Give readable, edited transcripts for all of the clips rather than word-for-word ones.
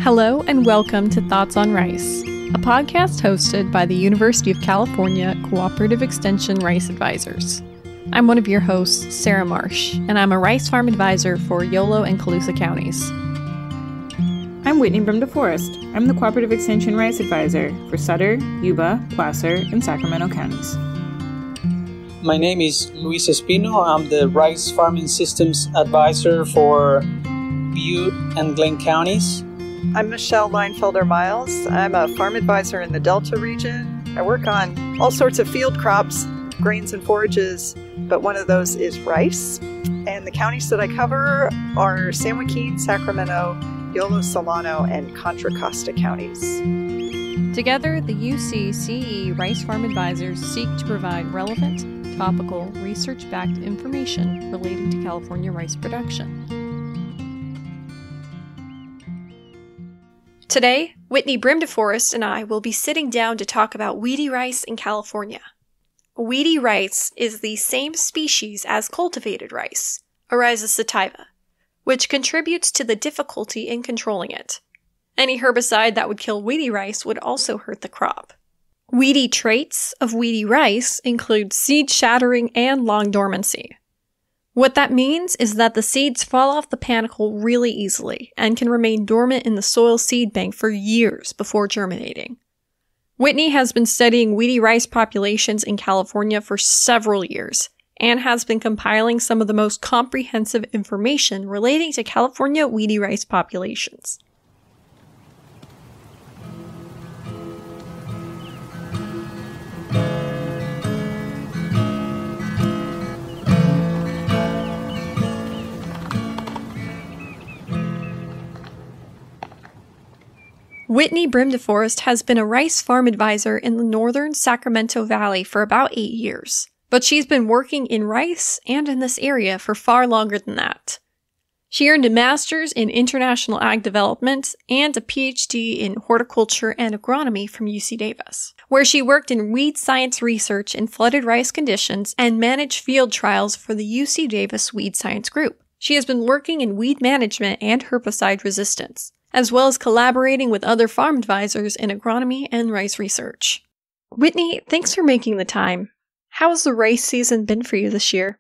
Hello and welcome to Thoughts on Rice, a podcast hosted by the University of California Cooperative Extension Rice Advisors. I'm one of your hosts, Sarah Marsh, and I'm a rice farm advisor for Yolo and Colusa counties. I'm Whitney Brim-Deforest. I'm the Cooperative Extension Rice Advisor for Sutter, Yuba, Placer, and Sacramento counties. My name is Luis Espino. I'm the Rice Farming Systems Advisor for Butte and Glenn counties. I'm Michelle Leinfelder-Miles. I'm a farm advisor in the Delta region. I work on all sorts of field crops, grains and forages, but one of those is rice. And the counties that I cover are San Joaquin, Sacramento, Yolo, Solano, and Contra Costa counties. Together, the UC-CE Rice Farm Advisors seek to provide relevant, topical, research-backed information relating to California rice production. Today, Whitney Brim-Deforest and I will be sitting down to talk about weedy rice in California. Weedy rice is the same species as cultivated rice, Oryza sativa, which contributes to the difficulty in controlling it. Any herbicide that would kill weedy rice would also hurt the crop. Weedy traits of weedy rice include seed shattering and long dormancy. What that means is that the seeds fall off the panicle really easily and can remain dormant in the soil seed bank for years before germinating. Whitney has been studying weedy rice populations in California for several years and has been compiling some of the most comprehensive information relating to California weedy rice populations. Whitney Brim-Deforest has been a rice farm advisor in the northern Sacramento Valley for about 8 years, but she's been working in rice and in this area for far longer than that. She earned a master's in international ag development and a PhD in horticulture and agronomy from UC Davis, where she worked in weed science research in flooded rice conditions and managed field trials for the UC Davis Weed Science Group. She has been working in weed management and herbicide resistance, as well as collaborating with other farm advisors in agronomy and rice research. Whitney, thanks for making the time. How has the rice season been for you this year?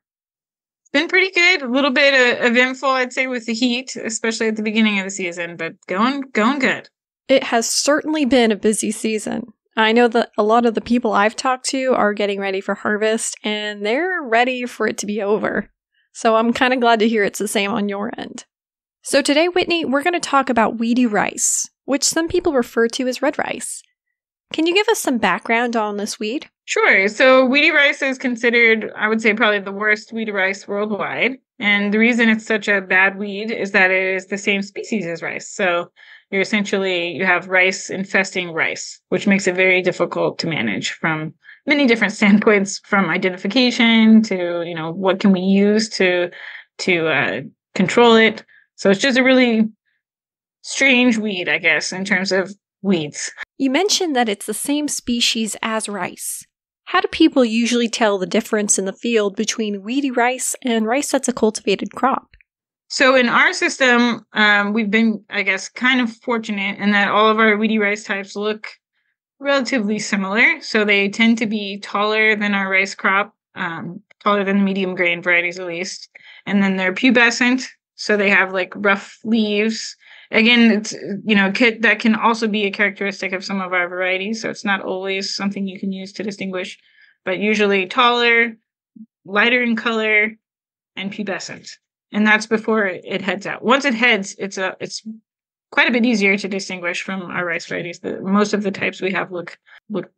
It's been pretty good. A little bit eventful, I'd say, with the heat, especially at the beginning of the season, but going good. It has certainly been a busy season. I know that a lot of the people I've talked to are getting ready for harvest, and they're ready for it to be over. So I'm kind of glad to hear it's the same on your end. So today, Whitney, we're going to talk about weedy rice, which some people refer to as red rice. Can you give us some background on this weed? Sure. So weedy rice is considered, I would say, probably the worst weedy rice worldwide. And the reason it's such a bad weed is that it is the same species as rice. So you have rice infesting rice, which makes it very difficult to manage from many different standpoints, from identification to, what can we use to control it. So it's just a really strange weed, I guess, in terms of weeds. You mentioned that it's the same species as rice. How do people usually tell the difference in the field between weedy rice and rice that's a cultivated crop? So in our system, we've been, I guess, kind of fortunate in that all of our weedy rice types look relatively similar. So they tend to be taller than our rice crop, taller than the medium grain varieties at least. And then they're pubescent. So they have like rough leaves. Again, it's, that can also be a characteristic of some of our varieties. So it's not always something you can use to distinguish, but usually taller, lighter in color, and pubescent. And that's before it heads out. Once it heads, it's quite a bit easier to distinguish from our rice varieties. Most of the types we have look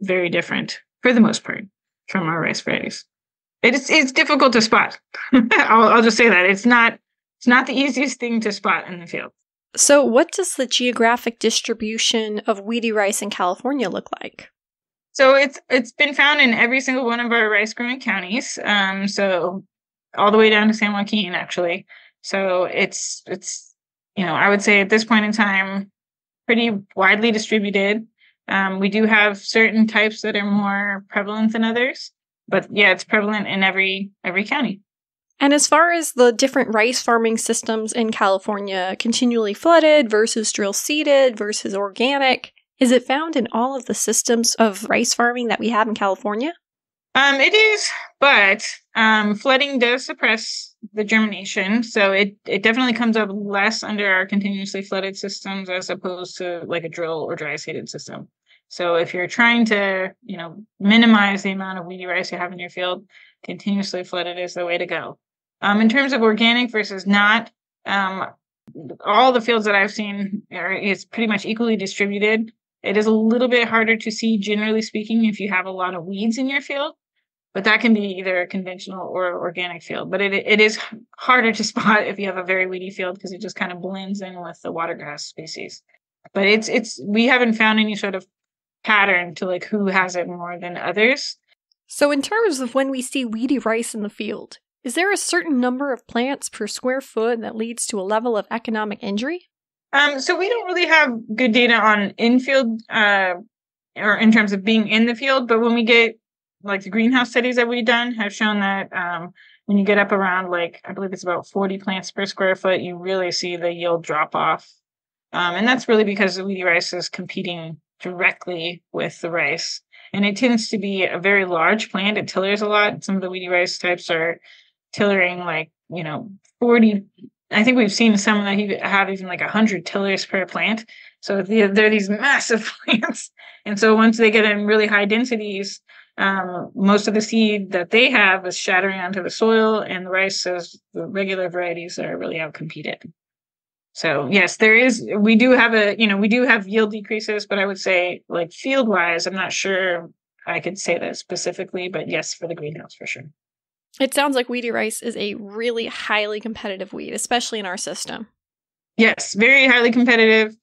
very different for the most part from our rice varieties. It's difficult to spot. I'll just say that it's not the easiest thing to spot in the field. So what does the geographic distribution of weedy rice in California look like? So it's been found in every single one of our rice growing counties. So all the way down to San Joaquin, actually. So it's I would say at this point in time, pretty widely distributed. We do have certain types that are more prevalent than others, but yeah, it's prevalent in every county. And as far as the different rice farming systems in California, continually flooded versus drill seeded versus organic, is it found in all of the systems of rice farming that we have in California? It is, but flooding does suppress the germination, so it definitely comes up less under our continuously flooded systems as opposed to like a drill or dry seeded system. So if you're trying to, minimize the amount of weedy rice you have in your field, continuously flooded is the way to go. In terms of organic versus not, all the fields that I've seen is pretty much equally distributed. It is a little bit harder to see, generally speaking, if you have a lot of weeds in your field, but that can be either a conventional or organic field. But it is harder to spot if you have a very weedy field because it just kind of blends in with the watergrass species. But we haven't found any sort of pattern to like who has it more than others. So in terms of when we see weedy rice in the field, is there a certain number of plants per square foot that leads to a level of economic injury? So we don't really have good data on infield or in terms of being in the field, but when we get like the greenhouse studies that we've done have shown that when you get up around like, I believe it's about 40 plants per square foot, you really see the yield drop off. And that's really because the weedy rice is competing directly with the rice. And it tends to be a very large plant. It tillers a lot. Some of the weedy rice types are tillering like, 40. I think we've seen some that have even like 100 tillers per plant. So they're these massive plants. And so once they get in really high densities, most of the seed that they have is shattering onto the soil, and the rice, the regular varieties are really outcompeted. So yes, we do have yield decreases, but I would say like field wise, I'm not sure I could say that specifically, but yes, for the greenhouse for sure. It sounds like weedy rice is a really highly competitive weed, especially in our system. Yes, very highly competitive.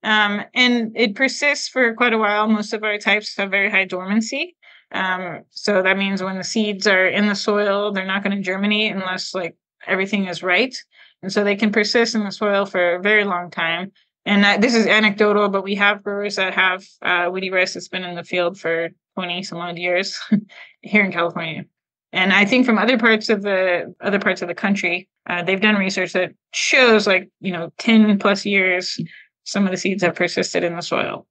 And it persists for quite a while. Most of our types have very high dormancy. So that means when the seeds are in the soil, they're not going to germinate unless like everything is right. And so they can persist in the soil for a very long time. And this is anecdotal, but we have growers that have weedy rice that's been in the field for 20 some odd years here in California. And I think from other parts of the country, they've done research that shows 10 plus years, some of the seeds have persisted in the soil.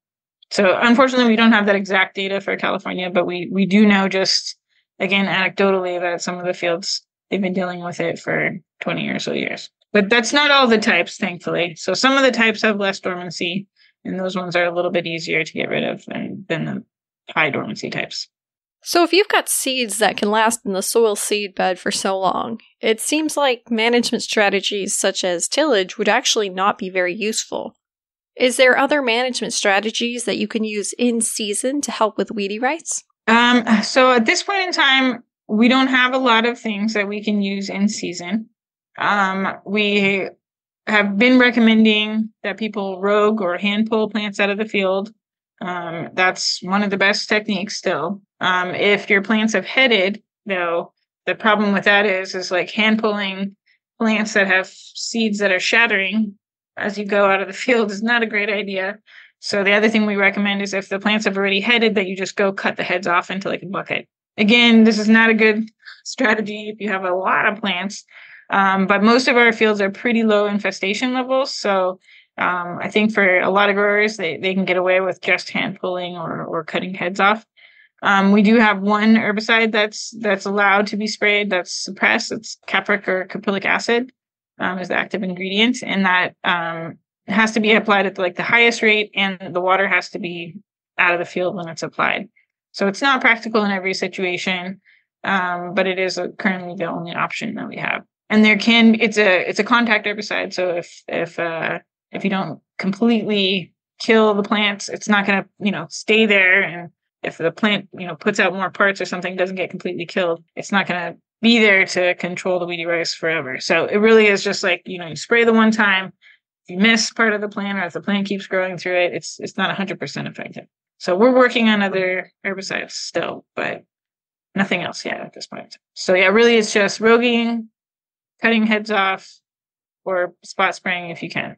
So unfortunately, we don't have that exact data for California, but we do know just, again, anecdotally that some of the fields, they've been dealing with it for 20 or so years. But that's not all the types, thankfully. So some of the types have less dormancy, and those ones are a little bit easier to get rid of than the high dormancy types. So if you've got seeds that can last in the soil seed bed for so long, it seems like management strategies such as tillage would actually not be very useful. Is there other management strategies that you can use in season to help with weedy rice? So at this point in time, we don't have a lot of things that we can use in season. We have been recommending that people rogue or hand pull plants out of the field. That's one of the best techniques still. If your plants have headed, though, the problem with that is like hand pulling plants that have seeds that are shattering as you go out of the field is not a great idea. So the other thing we recommend is if the plants have already headed, that you just go cut the heads off into like a bucket. Again, this is not a good strategy if you have a lot of plants, but most of our fields are pretty low infestation levels. So I think for a lot of growers, they can get away with just hand pulling or cutting heads off. We do have one herbicide that's allowed to be sprayed that's suppressed. It's capric or caprylic acid is the active ingredient, and that has to be applied at the highest rate, and the water has to be out of the field when it's applied. So it's not practical in every situation, but it is currently the only option that we have. And it's a contact herbicide. So if you don't completely kill the plants, it's not going to, stay there. And if the plant, puts out more parts or something, doesn't get completely killed, it's not going to be there to control the weedy rice forever. So it really is just you spray the one time. If you miss part of the plant, or if the plant keeps growing through it, it's not 100% effective. So we're working on other herbicides still, but nothing else yet at this point. So yeah, really it's just roguing, cutting heads off, or spot spraying if you can.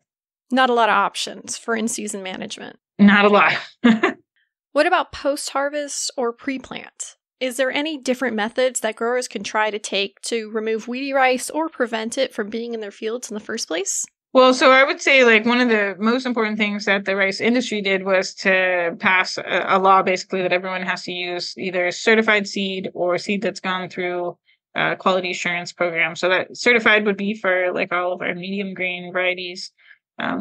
Not a lot of options for in-season management. Not a lot. What about post-harvest or pre-plant? Is there any different methods that growers can try to take to remove weedy rice or prevent it from being in their fields in the first place? Well, so I would say like one of the most important things that the rice industry did was to pass a law basically that everyone has to use either certified seed or seed that's gone through a quality assurance program. So that certified would be for like all of our medium grain varieties.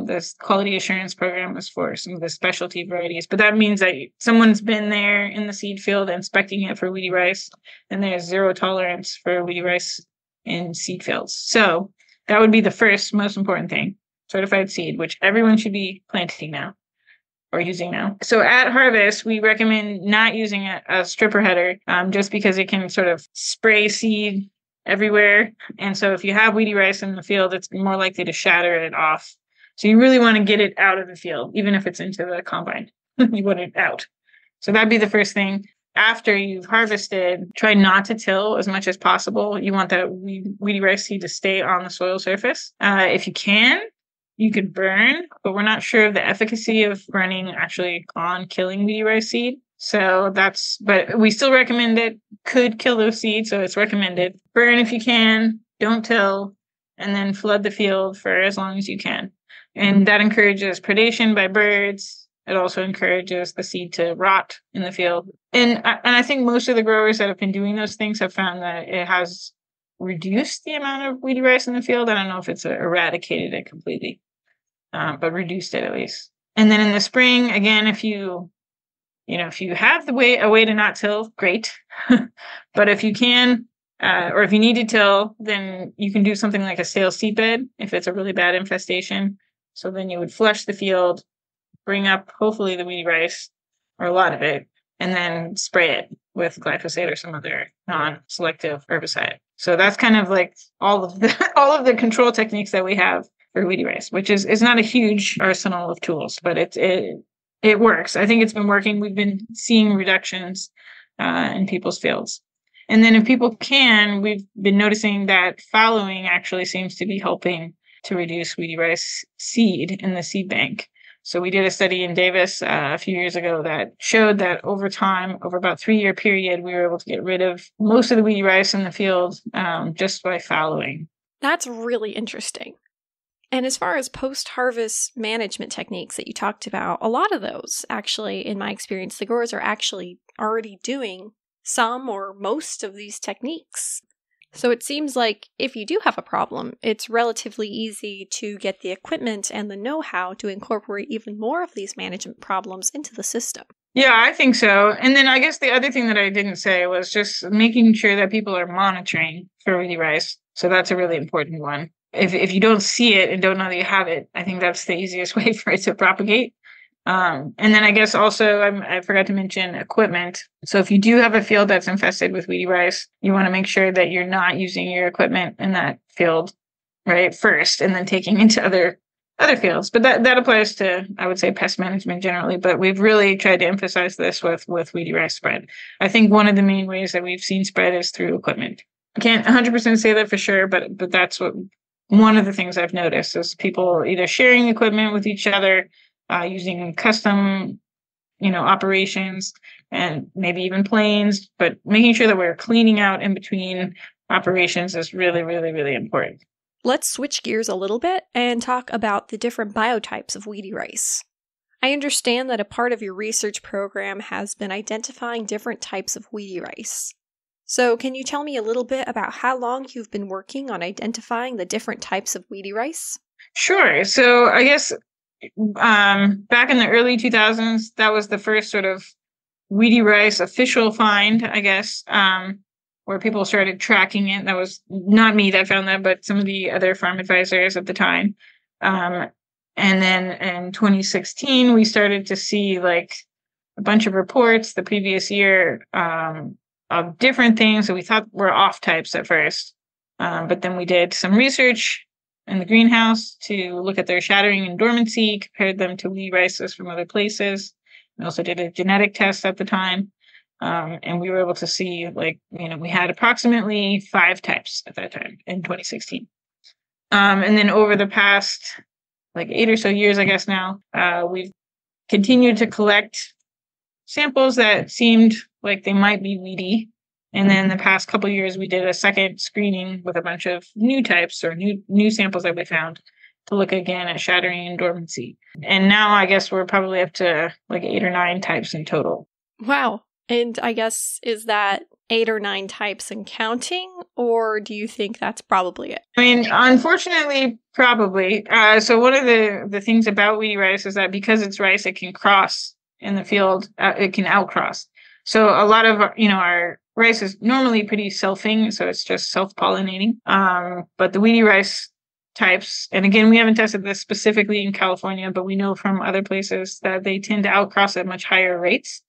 This quality assurance program is for some of the specialty varieties, but that means that someone's been there in the seed field inspecting it for weedy rice, and there's zero tolerance for weedy rice in seed fields. So that would be the first most important thing, certified seed, which everyone should be planting now or using now. So at harvest, we recommend not using a stripper header just because it can sort of spray seed everywhere. And so if you have weedy rice in the field, it's more likely to shatter it off. So you really want to get it out of the field, even if it's into the combine. You want it out. So that'd be the first thing. After you've harvested, try not to till as much as possible. You want that weedy rice seed to stay on the soil surface. If you can, you could burn, but we're not sure of the efficacy of burning actually on killing weedy rice seed. So but we still recommend it. Could kill those seeds, so it's recommended. Burn if you can, don't till, and then flood the field for as long as you can. And that encourages predation by birds. It also encourages the seed to rot in the field. And I think most of the growers that have been doing those things have found that it has reduced the amount of weedy rice in the field. I don't know if it's eradicated it completely, but reduced it at least. And then in the spring, again, if you have a way to not till, great. But if you can, or if you need to till, then you can do something like a stale seed bed if it's a really bad infestation. So then you would flush the field, bring up hopefully the weedy rice or a lot of it, and then spray it with glyphosate or some other non-selective herbicide. So that's kind of like all of the control techniques that we have for weedy rice, which is not a huge arsenal of tools, but it works. I think it's been working. We've been seeing reductions in people's fields. And then if people can, we've been noticing that fallowing actually seems to be helping to reduce weedy rice seed in the seed bank. So we did a study in Davis a few years ago that showed that over time, over about 3-year period, we were able to get rid of most of the weedy rice in the field just by fallowing. That's really interesting. And as far as post-harvest management techniques that you talked about, a lot of those, actually, in my experience, the growers are actually already doing some or most of these techniques. So it seems like if you do have a problem, it's relatively easy to get the equipment and the know-how to incorporate even more of these management problems into the system. Yeah, I think so. And then I guess the other thing that I didn't say was just making sure that people are monitoring for weedy rice. So that's a really important one. If you don't see it and don't know that you have it, I think that's the easiest way for it to propagate. And then I guess also I forgot to mention equipment. So if you do have a field that's infested with weedy rice, you want to make sure that you're not using your equipment in that field, right, first, and then taking into other fields. But that applies to, I would say, pest management generally. But we've really tried to emphasize this with weedy rice spread. I think one of the main ways that we've seen spread is through equipment. I can't 100% say that for sure, but that's one of the things I've noticed is people either sharing equipment with each other, using custom, operations and maybe even planes, but making sure that we're cleaning out in between operations is really, really, really important. Let's switch gears a little bit and talk about the different biotypes of weedy rice. I understand that a part of your research program has been identifying different types of weedy rice. So can you tell me a little bit about how long you've been working on identifying the different types of weedy rice? Sure. So I guess back in the early 2000s, that was the first sort of weedy rice official find, I guess, where people started tracking it. That was not me that found that, but some of the other farm advisors at the time. And then in 2016, we started to see like a bunch of reports the previous year of different things that we thought were off types at first. But then we did some research in the greenhouse to look at their shattering and dormancy, compared them to weedy rices from other places. We also did a genetic test at the time. And we were able to see, we had approximately 5 types at that time in 2016. And then over the past 8 or so years, I guess now, we've continued to collect samples that seemed like they might be weedy. And then the past couple of years, we did a second screening with a bunch of new types or new samples that we found to look again at shattering and dormancy. And now I guess we're probably up to like 8 or 9 types in total. Wow. And I guess, is that 8 or 9 types and counting, or do you think that's probably it? I mean, unfortunately, probably. So one of the things about weedy rice is that because it's rice, it can cross in the field. It can outcross. So a lot of our rice is normally pretty selfing, so it's just self-pollinating. But the weedy rice types, and again, we haven't tested this specifically in California, but we know from other places that they tend to outcross at much higher rates.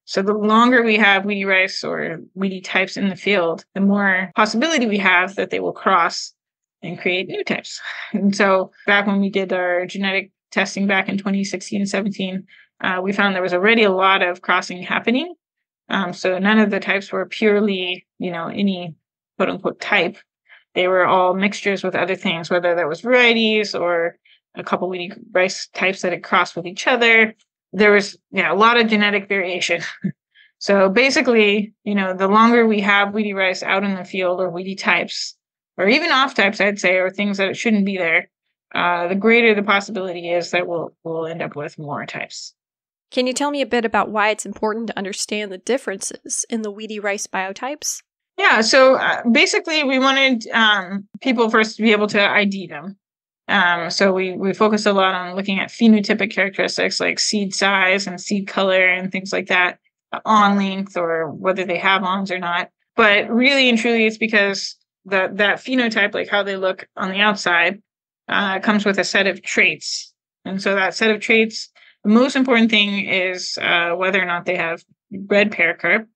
So the longer we have weedy rice or weedy types in the field, the more possibility we have that they will cross and create new types. And so back when we did our genetic testing back in 2016 and 17, we found there was already a lot of crossing happening. So none of the types were purely, any quote unquote type. They were all mixtures with other things, whether that was varieties or a couple weedy rice types that had crossed with each other. There was a lot of genetic variation. So basically, the longer we have weedy rice out in the field, or weedy types, or even off types, I'd say, or things that shouldn't be there, the greater the possibility is that we'll end up with more types. Can you tell me a bit about why it's important to understand the differences in the weedy rice biotypes? Yeah, so basically we wanted people first to be able to ID them. So we focused a lot on looking at phenotypic characteristics like seed size and seed color and things like that, on length or whether they have awns or not. But really and truly, it's because that phenotype, like how they look on the outside, comes with a set of traits. And so that set of traits, the most important thing is whether or not they have red pericarp.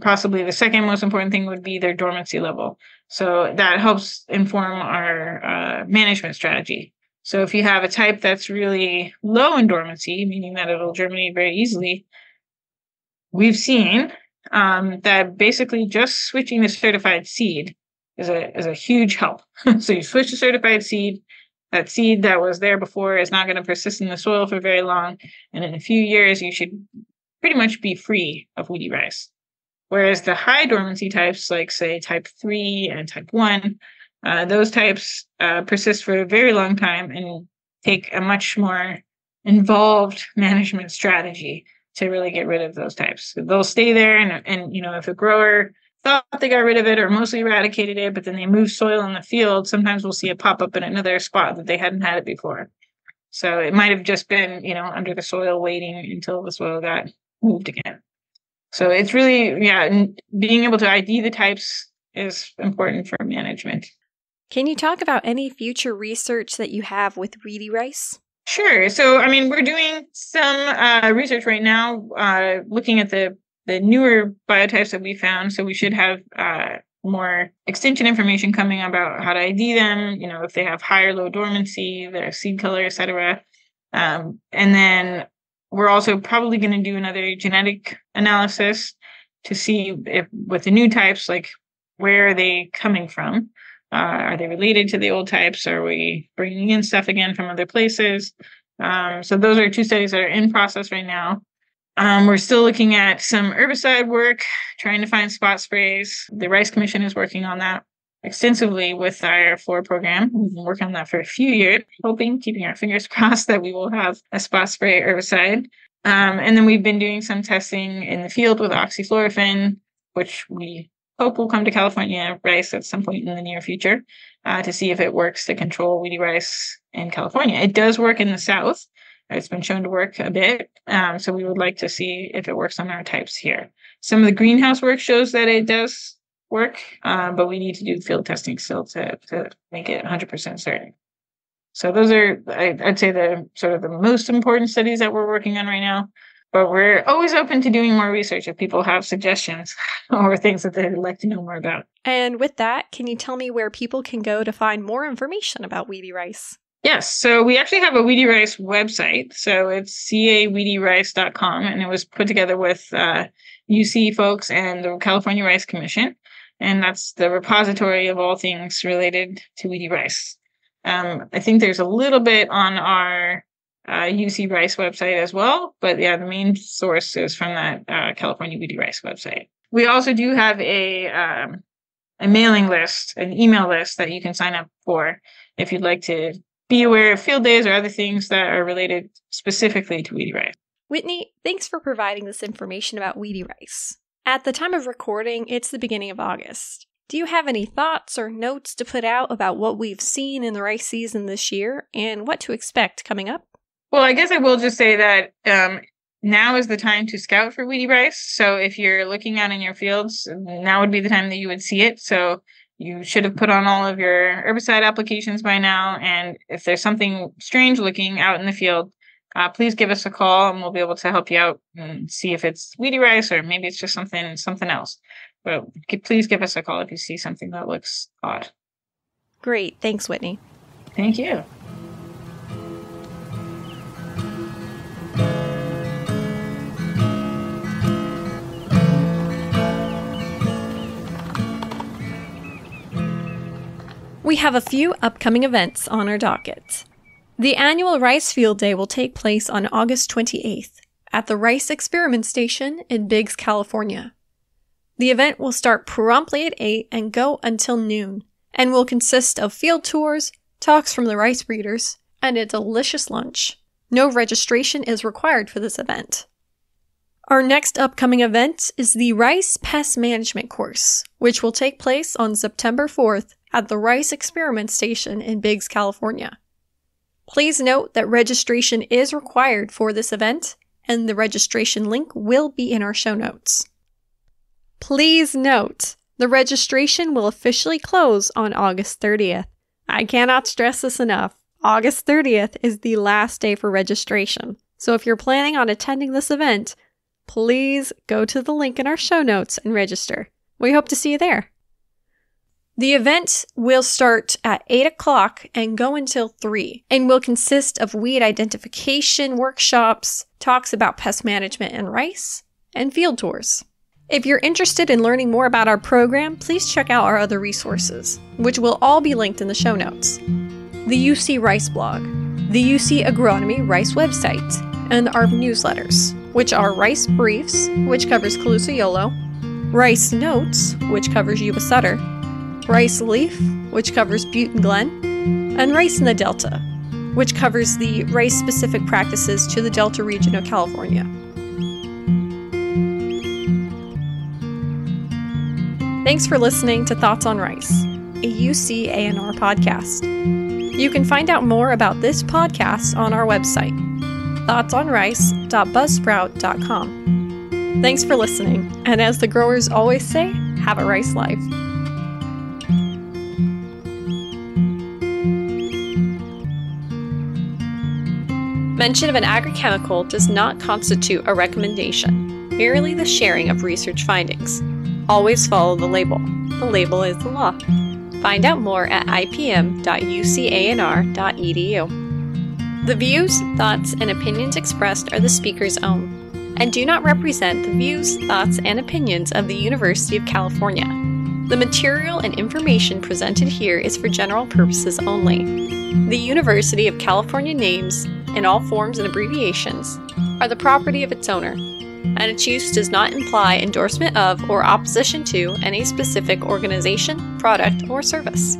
Possibly the second most important thing would be their dormancy level. So that helps inform our management strategy. So if you have a type that's really low in dormancy, meaning that it'll germinate very easily, we've seen that basically just switching to certified seed is a huge help. So you switch to certified seed, that seed that was there before is not going to persist in the soil for very long. And in a few years, you should pretty much be free of weedy rice. Whereas the high dormancy types, like say type 3 and type 1, those types persist for a very long time and take a much more involved management strategy to really get rid of those types. So they'll stay there, and if a grower thought they got rid of it or mostly eradicated it, but then they move soil in the field, sometimes we'll see it pop up in another spot that they hadn't had it before. So it might have just been, under the soil waiting until the soil got moved again. So it's really, being able to ID the types is important for management. Can you talk about any future research that you have with weedy rice? Sure. So, we're doing some research right now looking at the newer biotypes that we found. So we should have more extension information coming about how to ID them, if they have high or low dormancy, their seed color, etc. And then we're also probably going to do another genetic analysis to see if with the new types, like where are they coming from? Are they related to the old types? Are we bringing in stuff again from other places? So those are 2 studies that are in process right now. We're still looking at some herbicide work, trying to find spot sprays. The Rice Commission is working on that extensively with our FLOR program. We've been working on that for a few years, keeping our fingers crossed that we will have a spot spray herbicide. And then we've been doing some testing in the field with oxyfluorophene, which we hope will come to California rice at some point in the near future to see if it works to control weedy rice in California. It does work in the South. It's been shown to work a bit. So we would like to see if it works on our types here. Some of the greenhouse work shows that it does work, but we need to do field testing still to make it 100% certain. So those are, I'd say, the sort of the most important studies that we're working on right now. But we're always open to doing more research if people have suggestions or things that they'd like to know more about. And with that, can you tell me where people can go to find more information about weedy rice? Yes, so we actually have a weedy rice website. So it's caweedyrice.com, and it was put together with UC folks and the California Rice Commission. And that's the repository of all things related to weedy rice. I think there's a little bit on our UC Rice website as well. But yeah, the main source is from that California Weedy Rice website. We also do have a mailing list, an email list that you can sign up for if you'd like to be aware of field days or other things that are related specifically to weedy rice. Whitney, thanks for providing this information about weedy rice. At the time of recording, it's the beginning of August. Do you have any thoughts or notes to put out about what we've seen in the rice season this year and what to expect coming up? Well, I guess I will just say that now is the time to scout for weedy rice. So if you're looking out in your fields, now would be the time that you would see it. So you should have put on all of your herbicide applications by now. And if there's something strange looking out in the field, please give us a call and we'll be able to help you out and see if it's weedy rice or maybe it's just something else. But please give us a call if you see something that looks odd. Great. Thanks, Whitney. Thank you. We have a few upcoming events on our docket. The annual Rice Field Day will take place on August 28th at the Rice Experiment Station in Biggs, California. The event will start promptly at 8 and go until noon, and will consist of field tours, talks from the rice breeders, and a delicious lunch. No registration is required for this event. Our next upcoming event is the Rice Pest Management course, which will take place on September 4th at the Rice Experiment Station in Biggs, California. Please note that registration is required for this event, and the registration link will be in our show notes. Please note, the registration will officially close on August 30th. I cannot stress this enough. August 30th is the last day for registration. So if you're planning on attending this event, please go to the link in our show notes and register. We hope to see you there. The event will start at 8 o'clock and go until 3, and will consist of weed identification workshops, talks about pest management in rice, and field tours. If you're interested in learning more about our program, please check out our other resources, which will all be linked in the show notes. The UC Rice blog, the UC Agronomy Rice website, and our newsletters, which are Rice Briefs, which covers Calusa Yolo, Rice Notes, which covers Yuba Sutter, Rice Leaf, which covers Butte and Glen, and Rice in the Delta, which covers the rice-specific practices to the Delta region of California. Thanks for listening to Thoughts on Rice, a UC A&R podcast. You can find out more about this podcast on our website, thoughtsonrice.buzzsprout.com. Thanks for listening, and as the growers always say, have a rice life. Mention of an agrochemical does not constitute a recommendation, merely the sharing of research findings. Always follow the label. The label is the law. Find out more at ipm.ucanr.edu. The views, thoughts, and opinions expressed are the speaker's own, and do not represent the views, thoughts, and opinions of the University of California. The material and information presented here is for general purposes only. The University of California names, in all forms and abbreviations, are the property of its owner, and its use does not imply endorsement of or opposition to any specific organization, product, or service.